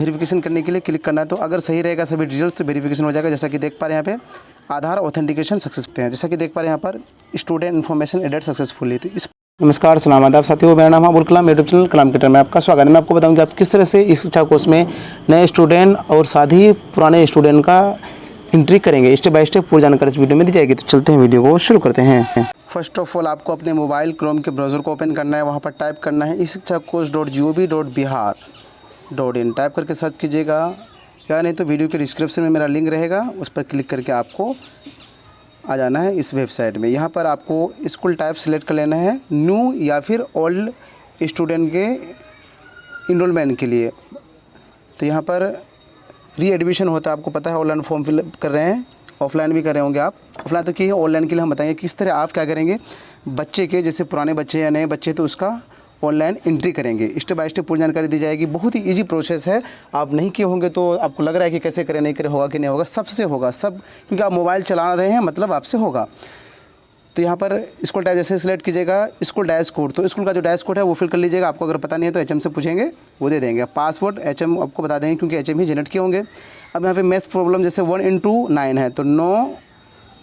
Verification करने के लिए क्लिक करना है। तो अगर सही रहेगा सभी डिटेल्स तो वेरिफिकेशन हो जाएगा। जैसा कि देख पा रहे हैं यहाँ पे आधार ऑथेंटिकेशन सक्सेसफुल है। जैसा कि देख पा रहे हैं यहाँ पर स्टूडेंट इन्फॉर्मेशन एडेड सक्सेसफुली। तो इस नमस्कार सलाम आदाब साथियों, मेरा नाम है अबुल कलाम, यूट्यूब चैनल कलाम क्रिएटर में आपका स्वागत है। मैं आपको बताऊँ कि आप किस तरह से इस शिक्षा कोर्स में नए स्टूडेंट और साथ ही पुराने स्टूडेंट का एंट्री करेंगे। स्टेप बाय स्टेप पूरी जानकारी इस वीडियो में दी जाएगी। तो चलते हैं, वीडियो को शुरू करते हैं। फर्स्ट ऑफ ऑल आपको अपने मोबाइल क्रोम के ब्राउज़र को ओपन करना है। वहाँ पर टाइप करना है ishikshacourse.gov.bihar.in टाइप करके सर्च कीजिएगा, या नहीं तो वीडियो के डिस्क्रिप्शन में मेरा लिंक रहेगा, उस पर क्लिक करके आपको आ जाना है इस वेबसाइट में। यहाँ पर आपको स्कूल टाइप सेलेक्ट कर लेना है, न्यू या फिर ओल्ड स्टूडेंट के इनरोलमेंट के लिए। तो यहाँ पर री एडमिशन होता है, आपको पता है, ऑनलाइन फॉर्म फिलअप कर रहे हैं, ऑफलाइन भी कर रहे होंगे आप। ऑफलाइन तो किए, ऑनलाइन के लिए हम बताएंगे किस तरह आप क्या करेंगे बच्चे के, जैसे पुराने बच्चे या नए बच्चे तो उसका ऑनलाइन एंट्री करेंगे। स्टेप बाय स्टेप पूरी जानकारी दी जाएगी। बहुत ही इजी प्रोसेस है। आप नहीं किए होंगे तो आपको लग रहा है कि कैसे करें, नहीं करें, होगा कि नहीं होगा, सबसे होगा सब, क्योंकि आप मोबाइल चला रहे हैं मतलब आपसे होगा। तो यहाँ पर स्कूल टाइप जैसे सिलेक्ट कीजिएगा, स्कूल डैश कोड, तो स्कूल का जो डैश कोड है वो फिल कर लीजिएगा। आपको अगर पता नहीं है तो एचएम से पूछेंगे, वो दे देंगे। पासवर्ड एचएम आपको बता देंगे, क्योंकि एचएम ही जनरेट किए होंगे। अब यहाँ पे मैथ प्रॉब्लम जैसे 1 into 9 है, तो 9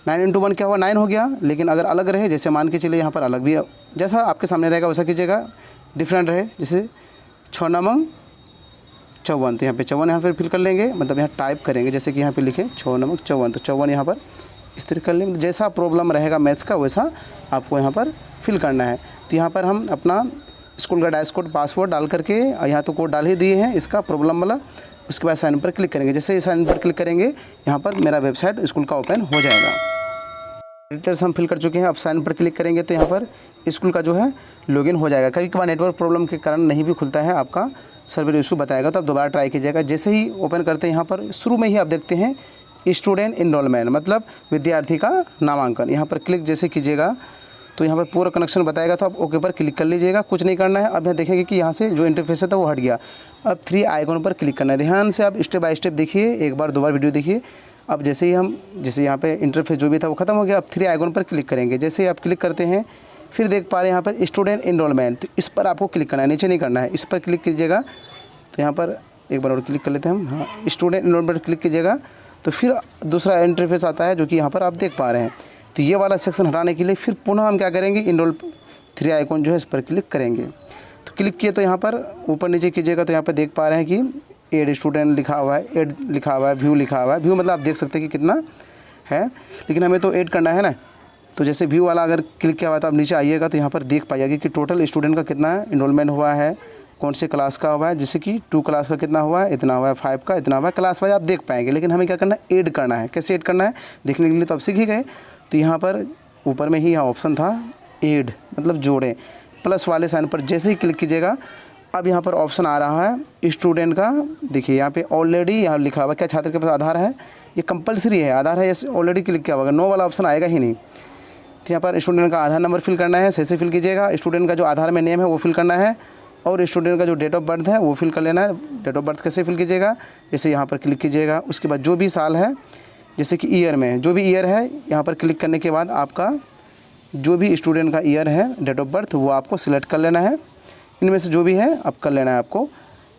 into 1 क्या हुआ, 9 हो गया। लेकिन अगर अलग रहे, जैसे मान के चलिए यहाँ पर अलग भी, जैसा आपके सामने रहेगा वैसा कीजिएगा, डिफरेंट रहे, जैसे 6 नमंग 54, तो यहाँ पे 54 यहाँ पर फिल कर लेंगे, मतलब यहाँ टाइप करेंगे, जैसे कि यहाँ पे लिखें 6 नमंग 54, तो 54 यहाँ पर इस तरह कर लेंगे। जैसा प्रॉब्लम रहेगा मैथ्स का वैसा आपको यहाँ पर फिल करना है। तो यहाँ पर हम अपना स्कूल का डैश कोड पासवर्ड डाल करके, यहाँ तो कोड डाल ही दिए हैं इसका प्रॉब्लम वाला, उसके बाद साइन पर क्लिक करेंगे। जैसे ही साइन पर क्लिक करेंगे यहाँ पर मेरा वेबसाइट स्कूल का ओपन हो जाएगा। डिटेल्स हम फिल कर चुके हैं। अब साइन पर क्लिक करेंगे तो यहाँ पर स्कूल का जो है लॉगिन हो जाएगा। कभी कभार नेटवर्क प्रॉब्लम के कारण नहीं भी खुलता है, आपका सर्वर इशू बताएगा, तो आप दोबारा ट्राई कीजिएगा। जैसे ही ओपन करते हैं यहाँ पर शुरू में ही आप देखते हैं स्टूडेंट इनरोलमेंट, मतलब विद्यार्थी का नामांकन। यहाँ पर क्लिक जैसे कीजिएगा तो यहाँ पर पूरा कनेक्शन बताएगा, तो आप ओके पर क्लिक कर लीजिएगा, कुछ नहीं करना है। अब यहाँ देखेंगे कि यहाँ से जो इंटरफेस था वो हट गया। अब 3 आइकॉन पर क्लिक करना है। ध्यान से आप स्टेप बाय स्टेप देखिए, एक बार 2 बार वीडियो देखिए। अब जैसे ही हम यहाँ पे इंटरफेस जो भी था वो ख़त्म हो गया। अब 3 आइकॉन पर क्लिक करेंगे। जैसे ही आप क्लिक करते हैं फिर देख पा रहे हैं यहाँ पर स्टूडेंट इनरोलमेंट, तो इस पर आपको क्लिक करना है, नीचे नहीं करना है, इस पर क्लिक कीजिएगा। तो यहाँ पर एक बार और क्लिक कर लेते हैं हम, हाँ, स्टूडेंट इनरोलमेंट क्लिक कीजिएगा तो फिर दूसरा इंटरफेस आता है जो कि यहाँ पर आप देख पा रहे हैं। तो ये वाला सेक्शन हटाने के लिए फिर पुनः हम क्या करेंगे, इनरोल 3 आइकॉन जो है इस पर क्लिक करेंगे। तो क्लिक किए तो यहाँ पर ऊपर नीचे कीजिएगा तो यहाँ पर देख पा रहे हैं कि एड स्टूडेंट लिखा हुआ है, एड लिखा हुआ है, व्यू लिखा हुआ है। व्यू मतलब आप देख सकते हैं कि कितना है, लेकिन हमें तो ऐड करना है ना। तो जैसे व्यू वाला अगर क्लिक किया हुआ तो आप नीचे आइएगा तो यहाँ पर देख पाइएगा कि टोटल स्टूडेंट का कितना इनरोलमेंट हुआ है, कौन से क्लास का हुआ है। जैसे कि 2 क्लास का कितना हुआ है, इतना हुआ है, 5 का इतना हुआ है, क्लास वाइज आप देख पाएंगे। लेकिन हमें क्या करना है, ऐड करना है। कैसे ऐड करना है देखने के लिए तो आप सीख ही गए। तो यहाँ पर ऊपर में ही यहाँ ऑप्शन था ऐड, मतलब जोड़ें, प्लस वाले साइन पर जैसे ही क्लिक कीजिएगा अब यहाँ पर ऑप्शन आ रहा है स्टूडेंट का। देखिए यहाँ पे ऑलरेडी यहाँ लिखा हुआ, क्या छात्र के पास आधार है, ये कंपलसरी है, आधार है, ऑलरेडी क्लिक किया होगा, नो वाला ऑप्शन आएगा ही नहीं। तो यहाँ पर स्टूडेंट का आधार नंबर फिल करना है, सही से फिल कीजिएगा। स्टूडेंट का जो आधार में नेम है वो फिल करना है, और स्टूडेंट का जो डेट ऑफ बर्थ है वो फिल कर लेना है। डेट ऑफ बर्थ कैसे फिल कीजिएगा, जैसे यहाँ पर क्लिक कीजिएगा, उसके बाद जो भी साल है, जैसे कि ईयर में जो भी ईयर है, यहाँ पर क्लिक करने के बाद आपका जो भी स्टूडेंट का ईयर है, डेट ऑफ बर्थ, वो आपको सिलेक्ट कर लेना है। इनमें से जो भी है आप कर लेना है, आपको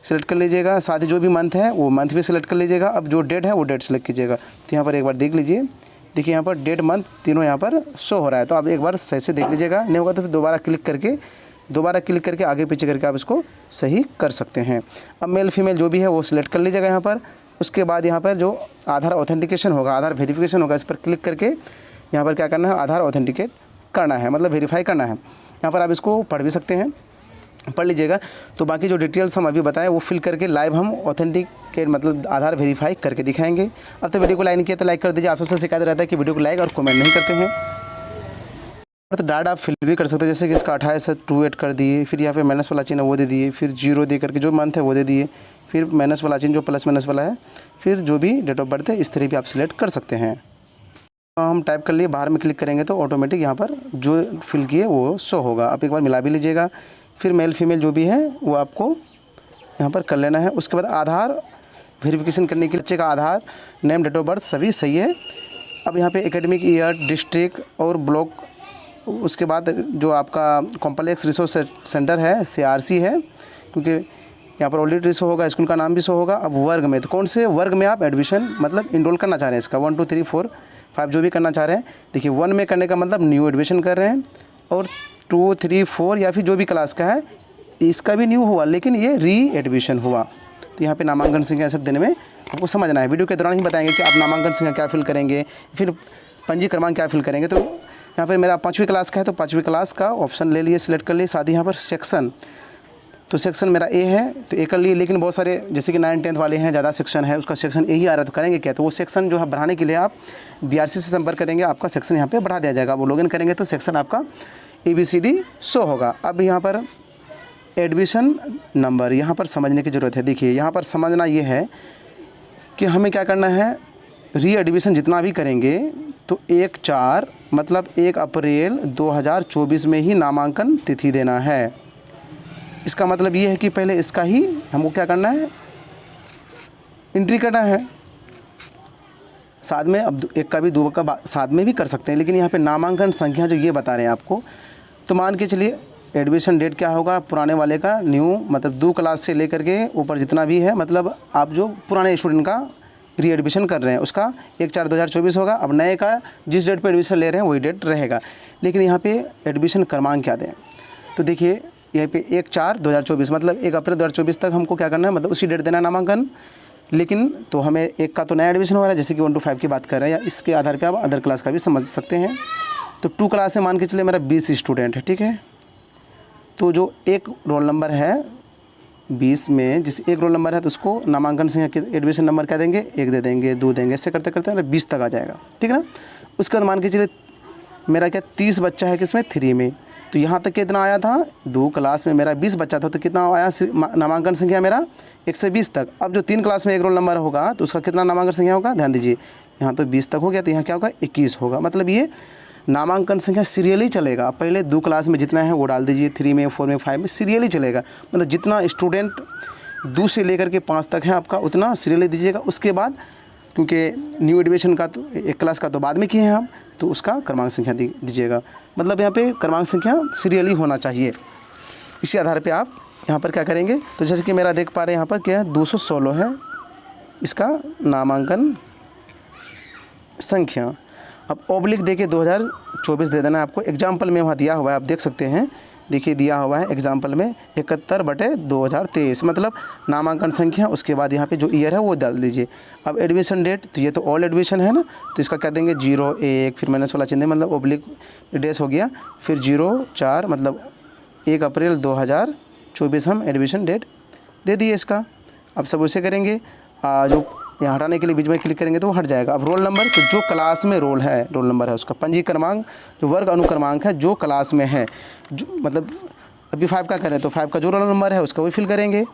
सिलेक्ट कर लीजिएगा। साथ ही जो भी मंथ है वो मंथ भी सिलेक्ट कर लीजिएगा। अब जो डेट है वो डेट सेलेक्ट कीजिएगा। तो यहाँ पर एक बार देख लीजिए, देखिए यहाँ पर डेट मंथ तीनों यहाँ पर शो हो रहा है। तो आप एक बार सही से देख लीजिएगा, नहीं होगा तो फिर दोबारा क्लिक करके आगे पीछे करके आप इसको सही कर सकते हैं। अब मेल फीमेल जो भी है वो सिलेक्ट कर लीजिएगा यहाँ पर। उसके बाद यहाँ पर जो आधार ऑथेंटिकेशन होगा, आधार वेरिफिकेशन होगा, इस पर क्लिक करके यहाँ पर क्या करना है, आधार ऑथेंटिकेट करना है, मतलब वेरीफाई करना है। यहाँ पर आप इसको पढ़ भी सकते हैं, पढ़ लीजिएगा। तो बाकी जो डिटेल्स हम अभी बताएं वो फिल करके लाइव हम ऑथेंटिकेट मतलब आधार वेरीफाई करके दिखाएंगे। अब तो वीडियो को लाइक किया तो लाइक कर दीजिए। आप सबसे शिकायत रहता है कि वीडियो को लाइक और कमेंट नहीं करते हैं। तो डाटा आप फिल भी कर सकते हैं, जैसे कि इसका 28 है 2 ऐड कर दिए, फिर यहाँ पे माइनस वाला चिन्ह वो दे दिए, फिर 0 दे करके जो मंथ है वो दे दिए, फिर माइनस वाला चिन्ह जो प्लस माइनस वाला है, फिर जो भी डेट ऑफ बर्थ है, इस तरह भी आप सिलेक्ट कर सकते हैं। तो हम टाइप कर लिए, बाहर में क्लिक करेंगे तो ऑटोमेटिक यहाँ पर जो फिल किए वो शो होगा। आप एक बार मिला भी लीजिएगा। फिर मेल फीमेल जो भी है वो आपको यहाँ पर कर लेना है। उसके बाद आधार वेरिफिकेशन करने के लिए बच्चे का आधार, नेम, डेट ऑफ बर्थ सभी सही है। अब यहाँ पे एकेडमिक ईयर, डिस्ट्रिक्ट और ब्लॉक, उसके बाद जो आपका कॉम्प्लेक्स रिसोर्स सेंटर है CRC है, क्योंकि यहाँ पर ऑलरेडी शो होगा, स्कूल का नाम भी शो होगा। अब वर्ग में, तो कौन से वर्ग में आप एडमिशन मतलब इनरोल करना चाह रहे हैं, इसका 1 2 3 4 5 जो भी करना चाह रहे हैं। देखिए 1 में करने का मतलब न्यू एडमिशन कर रहे हैं, और 2 3 4 या फिर जो भी क्लास का है इसका भी न्यू हुआ, लेकिन ये री एडमिशन हुआ। तो यहाँ पे नामांकन संख्या सब देने में आपको समझना है। वीडियो के दौरान ही बताएंगे कि आप नामांकन संख्या क्या फिल करेंगे, फिर पंजी क्रमांक क्या फिल करेंगे। तो यहाँ पर मेरा 5वीं क्लास का है, तो 5वीं क्लास का ऑप्शन ले लिए, सिलेक्ट कर लिए। साथ ही यहाँ पर सेक्शन, तो सेक्शन मेरा ए है तो ए कर लिए, लेकिन बहुत सारे जैसे कि 9 10th वाले हैं, ज़्यादा सेक्शन है, उसका सेक्शन ए ही आ रहा है, तो करेंगे क्या, तो वो सेक्शन जो है बढ़ाने के लिए आप बीआरसी से संपर्क करेंगे, आपका सेक्शन यहाँ पे बढ़ा दिया जाएगा। वो लॉगिन करेंगे तो सेक्शन आपका ABCD शो होगा। अब यहाँ पर एडमिशन नंबर, यहाँ पर समझने की ज़रूरत है। देखिए यहाँ पर समझना ये है कि हमें क्या करना है, री एडमिशन जितना भी करेंगे तो 1/4 मतलब 1 अप्रैल 2024 में ही नामांकन तिथि देना है। इसका मतलब ये है कि पहले इसका ही हमको क्या करना है, एंट्री करना है। साथ में अब एक का भी 2 का साथ में भी कर सकते हैं, लेकिन यहाँ पे नामांकन संख्या जो ये बता रहे हैं आपको, तो मान के चलिए एडमिशन डेट क्या होगा, पुराने वाले का न्यू मतलब 2 क्लास से लेकर के ऊपर जितना भी है, मतलब आप जो पुराने स्टूडेंट का री एडमिशन कर रहे हैं उसका 1/4/2024 होगा। अब नए का जिस डेट पर एडमिशन ले रहे हैं वही डेट रहेगा, लेकिन यहाँ पर एडमिशन क्रमांक क्या दें, तो देखिए यहाँ पे 1/4/2024 मतलब 1 अप्रैल 2024 तक हमको क्या करना है, मतलब उसी डेट देना नामांकन। लेकिन तो हमें एक का तो नया एडमिशन हो रहा है, जैसे कि 1 to 5 की बात कर रहे हैं, या इसके आधार पे आप अदर क्लास का भी समझ सकते हैं। तो 2 क्लास में मान के चलिए मेरा 20 स्टूडेंट है, ठीक है। तो जो एक रोल नंबर है 20 में, जिस एक रोल नंबर है तो उसको नामांकन से एडमिशन नंबर क्या देंगे, 1 दे देंगे, 2 देंगे, ऐसे करते करते मेरा 20 तक आ जाएगा, ठीक है ना। उसके बाद मान के चलिए मेरा क्या 30 बच्चा है किसमें, 3 में, तो यहाँ तक कितना आया था, 2 क्लास में मेरा 20 बच्चा था, तो कितना आया नामांकन संख्या मेरा 1 से 20 तक। अब जो 3 क्लास में एक रोल नंबर होगा तो उसका कितना नामांकन संख्या होगा, ध्यान दीजिए, यहाँ तो 20 तक हो गया, तो यहाँ क्या होगा 21 होगा। मतलब ये नामांकन संख्या सीरियली चलेगा, पहले 2 क्लास में जितना है वो डाल दीजिए, 3 में 4 में 5 में सीरियली चलेगा। मतलब जितना स्टूडेंट 2 से लेकर के 5 तक है आपका उतना सीरियली दीजिएगा। उसके बाद क्योंकि न्यू एडमिशन का तो 1 क्लास का तो बाद में किए हैं हम, तो उसका क्रमांक संख्या दीजिएगा। मतलब यहाँ पे क्रमांक संख्या सीरियली होना चाहिए। इसी आधार पे आप यहाँ पर क्या करेंगे, तो जैसे कि मेरा देख पा रहे हैं यहाँ पर क्या है 216 है इसका नामांकन संख्या। अब ऑब्लिक देके 2024 दे देना है आपको। एग्जाम्पल में वहाँ दिया हुआ है, आप देख सकते हैं, देखिए दिया हुआ है एग्जाम्पल में 71/2023 मतलब नामांकन संख्या, उसके बाद यहाँ पे जो ईयर है वो डाल दीजिए। अब एडमिशन डेट, तो ये तो ऑल एडमिशन है ना, तो इसका क्या देंगे 01 फिर माइनस वाला चिन्ह मतलब ऑब्लिक डेस हो गया, फिर 04 मतलब 1 अप्रैल 2024 हम एडमिशन डेट दे दिए इसका। अब सब उसे करेंगे, जो यहाँ हटाने के लिए बीच में क्लिक करेंगे तो वो हट जाएगा। अब रोल नंबर, तो जो क्लास में रोल है, रोल नंबर है उसका पंजी क्रमांक, जो वर्ग अनुक्रमांक है जो क्लास में है, जो मतलब अभी 5 का करें तो 5 का जो रोल नंबर है उसका वही फिल करेंगे।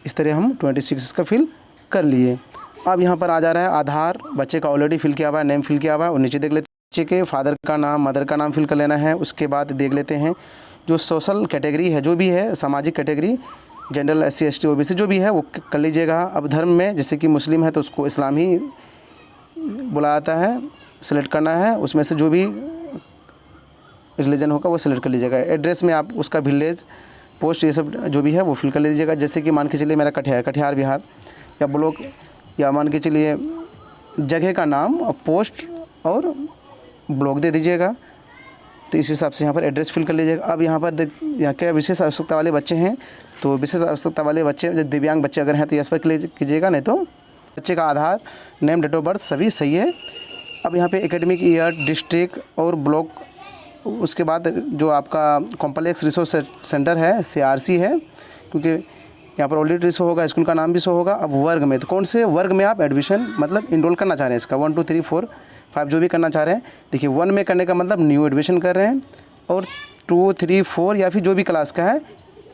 इस तरह हम 26 का फिल कर लिए। अब यहाँ पर आ जा रहा है आधार, बच्चे का ऑलरेडी फिल किया हुआ है, नेम फिल किया हुआ है, और नीचे देख लेते हैं बच्चे के फादर का नाम, मदर का नाम फिल कर लेना है। उसके बाद देख लेते हैं जो सोशल कैटेगरी है, जो भी है सामाजिक category, general SC ST OBC जो भी है वो कर लीजिएगा। अब धर्म में जैसे कि मुस्लिम है तो उसको इस्लाम ही बुलाया जाता है, सेलेक्ट करना है। उसमें से जो भी रिलीजन होगा वो सेलेक्ट कर लीजिएगा। एड्रेस में आप उसका विलेज, पोस्ट, ये सब जो भी है वो फिल कर लीजिएगा। जैसे कि मान के चलिए मेरा कटिहार बिहार, या ब्लॉक, या मान के चलिए जगह का नाम, पोस्ट और ब्लॉक दे दीजिएगा। तो इस हिसाब से यहाँ पर एड्रेस फिल कर लीजिएगा। अब यहाँ पर यहाँ क्या विशेष आवश्यकता वाले बच्चे हैं, तो विशेष आवश्यकता वाले बच्चे, जो दिव्यांग बच्चे अगर हैं तो यस पर क्लिक कीजिएगा, नहीं तो बच्चे का आधार, नेम, डेट ऑफ बर्थ सभी सही है। अब यहाँ पे एकेडमिक ईयर, डिस्ट्रिक्ट और ब्लॉक, उसके बाद जो आपका कॉम्प्लेक्स रिसोर्स सेंटर है CRC है, क्योंकि यहाँ पर ऑलरेडी शो होगा, स्कूल का नाम भी शो होगा। अब वर्ग में, तो कौन से वर्ग में आप एडमिशन मतलब इनरोल करना चाह रहे हैं, इसका 1 2 3 4 5 जो भी करना चाह रहे हैं। देखिए 1 में करने का मतलब न्यू एडमिशन कर रहे हैं, और 2 3 4 या फिर जो भी क्लास का है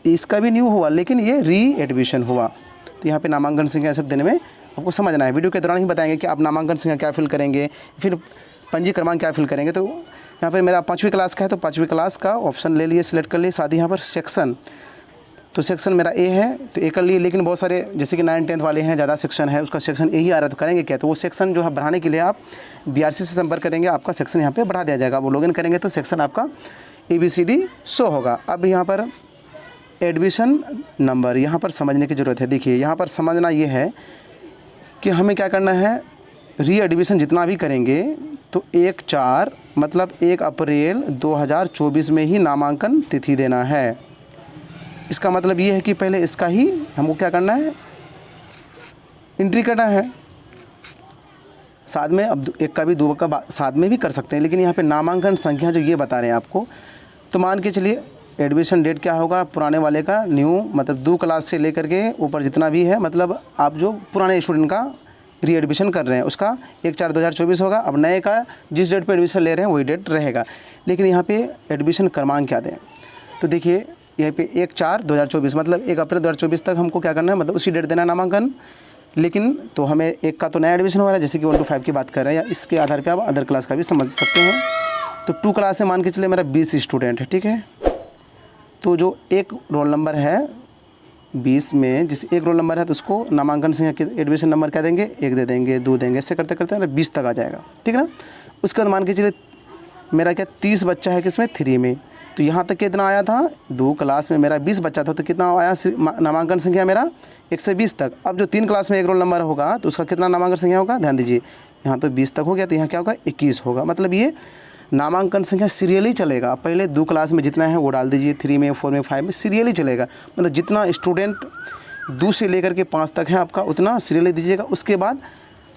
इसका भी न्यू हुआ, लेकिन ये री एडमिशन हुआ। तो यहाँ पे नामांकन संख्या सब देने में आपको समझना है। वीडियो के दौरान ही बताएंगे कि आप नामांकन संख्या क्या फिल करेंगे, फिर पंजी क्रमांक क्या फिल करेंगे। तो यहाँ पे मेरा 5वीं क्लास का है, तो 5वीं क्लास का ऑप्शन ले लिए, सिलेक्ट कर लिए। साथ ही यहाँ पर सेक्शन, तो सेक्शन मेरा ए है तो ए कर लिए, लेकिन बहुत सारे जैसे कि 9 10th वाले हैं, ज़्यादा सेक्शन है, उसका सेक्शन ए ही आ रहा है, तो करेंगे क्या, तो वो सेक्शन जो है बढ़ाने के लिए आप BRC से संपर्क करेंगे, आपका सेक्शन यहाँ पे बढ़ा दिया जाएगा। वो लॉगिन करेंगे तो सेक्शन आपका ABCD शो होगा। अब यहाँ पर एडमिशन नंबर यहाँ पर समझने की ज़रूरत है। देखिए यहाँ पर समझना ये है कि हमें क्या करना है, री एडमिशन जितना भी करेंगे तो 1/4 मतलब 1 अप्रैल 2024 में ही नामांकन तिथि देना है। इसका मतलब ये है कि पहले इसका ही हमको क्या करना है, एंट्री करना है। साथ में अब एक का भी दो का साथ में भी कर सकते हैं, लेकिन यहाँ पे नामांकन संख्या जो ये बता रहे हैं आपको, तो मान के चलिए एडमिशन डेट क्या होगा पुराने वाले का, न्यू मतलब 2 क्लास से लेकर के ऊपर जितना भी है, मतलब आप जो पुराने स्टूडेंट का री एडमिशन कर रहे हैं उसका 1/4/2024 होगा। अब नए का जिस डेट पे एडमिशन ले रहे हैं वही डेट रहेगा, लेकिन यहाँ पे एडमिशन क्रमांक क्या दें, तो देखिए यहाँ पे 1/4/2024 मतलब 1 अप्रैल 2024 तक हमको क्या करना है, मतलब उसी डेट देना नामांकन। लेकिन तो हमें एक का तो नया एडमिशन हो रहा है, जैसे कि 1 to 5 की बात कर रहे हैं, या इसके आधार पे आप अदर क्लास का भी समझ सकते हैं। तो 2 क्लास से मान के चलिए मेरा 20 स्टूडेंट है, ठीक है। तो जो एक रोल नंबर है 20 में, जिस एक रोल नंबर है तो उसको नामांकन संख्या के एडमिशन नंबर क्या देंगे, 1 दे देंगे, 2 देंगे, ऐसे करते करते 20 तक आ जाएगा, ठीक है ना। उसके बाद मान के चलिए मेरा क्या 30 बच्चा है किसमें, 3 में, तो यहाँ तक कितना आया था, 2 क्लास में मेरा 20 बच्चा था, तो कितना आया नामांकन संख्या मेरा 1 से 20 तक। अब जो 3 क्लास में एक रोल नंबर होगा तो उसका कितना नामांकन संख्या होगा, ध्यान दीजिए, यहाँ तो 20 तक हो गया, तो यहाँ क्या होगा 21 होगा। मतलब ये नामांकन संख्या सीरियली चलेगा, पहले 2 क्लास में जितना है वो डाल दीजिए, 3 में 4 में 5 में सीरियली चलेगा। मतलब जितना स्टूडेंट 2 से लेकर के 5 तक है आपका उतना सीरियली दीजिएगा। उसके बाद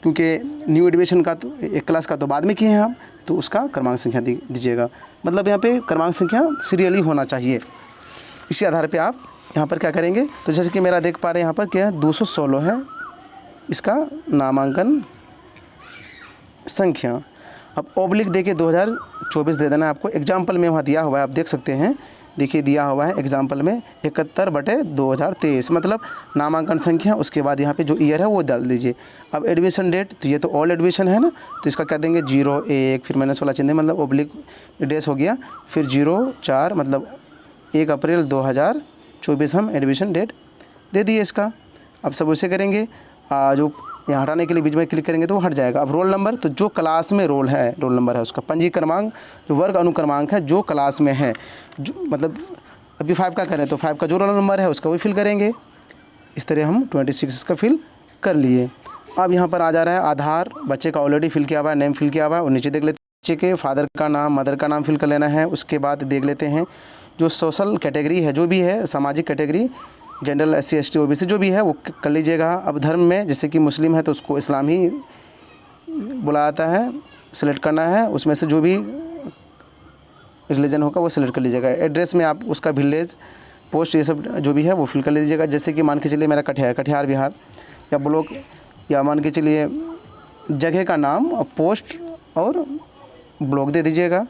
क्योंकि न्यू एडमिशन का तो 1 क्लास का तो बाद में किए हैं हम, तो उसका क्रमांक संख्या दीजिएगा। मतलब यहाँ पे क्रमांक संख्या सीरियली होना चाहिए। इसी आधार पे आप यहाँ पर क्या करेंगे, तो जैसे कि मेरा देख पा रहे हैं यहाँ पर क्या है 216 है इसका नामांकन संख्या। अब ऑब्लिक देके 2024 दे देना है आपको। एग्जाम्पल में वहाँ दिया हुआ है, आप देख सकते हैं, देखिए दिया हुआ है एग्जाम्पल में 71/2023 मतलब नामांकन संख्या, उसके बाद यहाँ पे जो ईयर है वो डाल दीजिए। अब एडमिशन डेट, तो ये तो ऑल एडमिशन है ना, तो इसका क्या देंगे 01 फिर माइनस वाला चिन्ह मतलब ऑब्लिक डेस हो गया, फिर 04 मतलब 1 अप्रैल 2024 हम एडमिशन डेट दे दिए इसका। अब सब उसे करेंगे, जो यहाँ हटाने के लिए बीच में क्लिक करेंगे तो वो हट जाएगा। अब रोल नंबर, तो जो क्लास में रोल नंबर है उसका पंजी क्रमांक, जो वर्ग अनुक्रमांक है जो क्लास में है, जो मतलब अभी 5 का करें तो 5 का जो रोल नंबर है उसका भी फिल करेंगे। इस तरह हम 26 का फिल कर लिए। अब यहाँ पर आ जा रहा है आधार, बच्चे का ऑलरेडी फिल किया हुआ है, नेम फिल किया हुआ है, और नीचे देख लेते हैं बच्चे के फादर का नाम, मदर का नाम फिल कर लेना है। उसके बाद देख लेते हैं जो सोशल कैटेगरी है, जो भी है सामाजिक category, general SC ST OBC जो भी है वो कर लीजिएगा। अब धर्म में जैसे कि मुस्लिम है तो उसको इस्लाम ही बुलाया जाता है, सेलेक्ट करना है, उसमें से जो भी रिलीजन होगा वो सेलेक्ट कर लीजिएगा। एड्रेस में आप उसका विलेज, पोस्ट, ये सब जो भी है वो फिल कर लीजिएगा। जैसे कि मान के चलिए मेरा कटिहार बिहार, या ब्लॉक, या मान के चलिए जगह का नाम, पोस्ट और ब्लॉक दे दीजिएगा।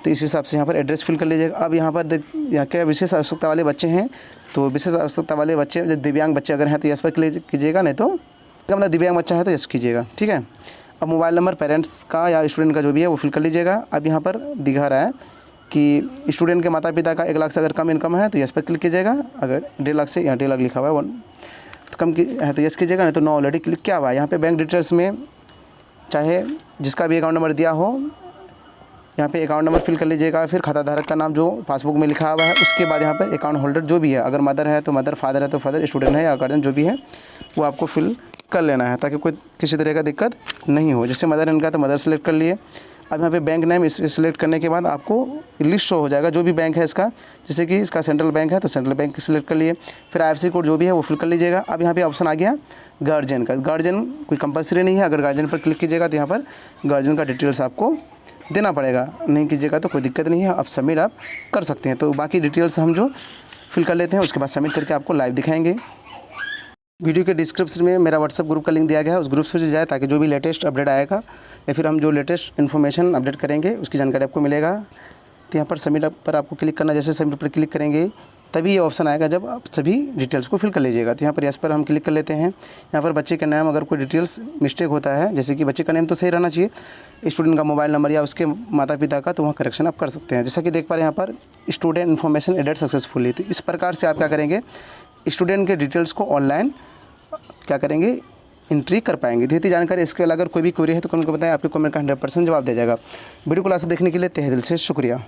तो इस हिसाब से यहाँ पर एड्रेस फिल कर लीजिएगा। अब यहाँ पर यहाँ क्या विशेष आवश्यकता वाले बच्चे हैं, तो विशेष आवश्यकता वाले बच्चे, जो दिव्यांग बच्चे अगर हैं तो यस पर क्लिक कीजिएगा, नहीं तो मतलब दिव्यांग बच्चा है तो यस कीजिएगा, ठीक है। अब मोबाइल नंबर पेरेंट्स का या स्टूडेंट का जो भी है वो फिल कर लीजिएगा। अब यहाँ पर दिखा रहा है कि स्टूडेंट के माता पिता का 1 लाख से अगर कम इनकम है तो यस पर क्लिक कीजिएगा। अगर 1.5 लाख से, यहाँ 1.5 लाख लिखा हुआ है 1 तो कम की है तो यस कीजिएगा, नहीं तो नो ऑलरेडी क्लिक किया हुआ है। यहाँ पे बैंक डिटेल्स में चाहे जिसका भी अकाउंट नंबर दिया हो, यहाँ पे अकाउंट नंबर फिल कर लीजिएगा। फिर खाता धारक का नाम जो पासबुक में लिखा हुआ है, उसके बाद यहाँ पर अकाउंट होल्डर जो भी है, अगर मदर है तो मदर, फादर है तो फादर, स्टूडेंट है या गार्जियन जो भी है वो आपको फिल कर लेना है, ताकि कोई किसी तरह का दिक्कत नहीं हो। जैसे मदर इनका तो मदर सेलेक्ट कर लिए। अब यहाँ पे बैंक नेम इस सिलेक्ट करने के बाद आपको लिस्ट शो हो जाएगा जो भी बैंक है इसका, जैसे कि इसका सेंट्रल बैंक है तो सेंट्रल बैंक सिलेक्ट कर लिए। फिर IFSC कोड जो भी है वो फिल कर लीजिएगा। अब यहाँ पे ऑप्शन आ गया गार्जियन का। गार्जियन कोई कंपलसरी नहीं है, अगर गार्जियन पर क्लिक कीजिएगा तो यहाँ पर गार्जियन का डिटेल्स आपको देना पड़ेगा, नहीं कीजिएगा तो कोई दिक्कत नहीं है, आप सबमिट आप कर सकते हैं। तो बाकी डिटेल्स हम जो फिल कर लेते हैं उसके बाद सबमिट करके आपको लाइव दिखाएंगे। वीडियो के डिस्क्रिप्शन में मेरा व्हाट्सअप ग्रुप का लिंक दिया गया है, उस ग्रुप से जाए ताकि जो भी लेटेस्ट अपडेट आएगा या फिर हम जो लेटेस्ट इन्फॉर्मेशन अपडेट करेंगे उसकी जानकारी आपको मिलेगा। तो यहाँ पर सबमिट पर आपको क्लिक करना, जैसे सबमिट पर क्लिक करेंगे तभी ये ऑप्शन आएगा जब आप सभी डिटेल्स को फिल कर लीजिएगा। तो यहाँ पर यस पर हम क्लिक कर लेते हैं। यहाँ पर बच्चे का नाम, अगर कोई डिटेल्स मिस्टेक होता है, जैसे कि बच्चे का नेम तो सही रहना चाहिए, स्टूडेंट का मोबाइल नंबर या उसके माता पिता का, तो वहाँ करेक्शन आप कर सकते हैं। जैसा कि देख पा रहे हैं यहाँ पर स्टूडेंट इन्फॉर्मेशन एडेड सक्सेसफुली। तो इस प्रकार से आप क्या करेंगे, स्टूडेंट के डिटेल्स को ऑनलाइन क्या करेंगे, एंट्री कर पाएंगे। दी जानकारी इसके अलावा अगर कोई भी क्वेरी है तो कमेंट को बताएं, आपके कमेंट का 100% जवाब दे जाएगा। वीडियो को लास्ट देखने के लिए तहे दिल से शुक्रिया।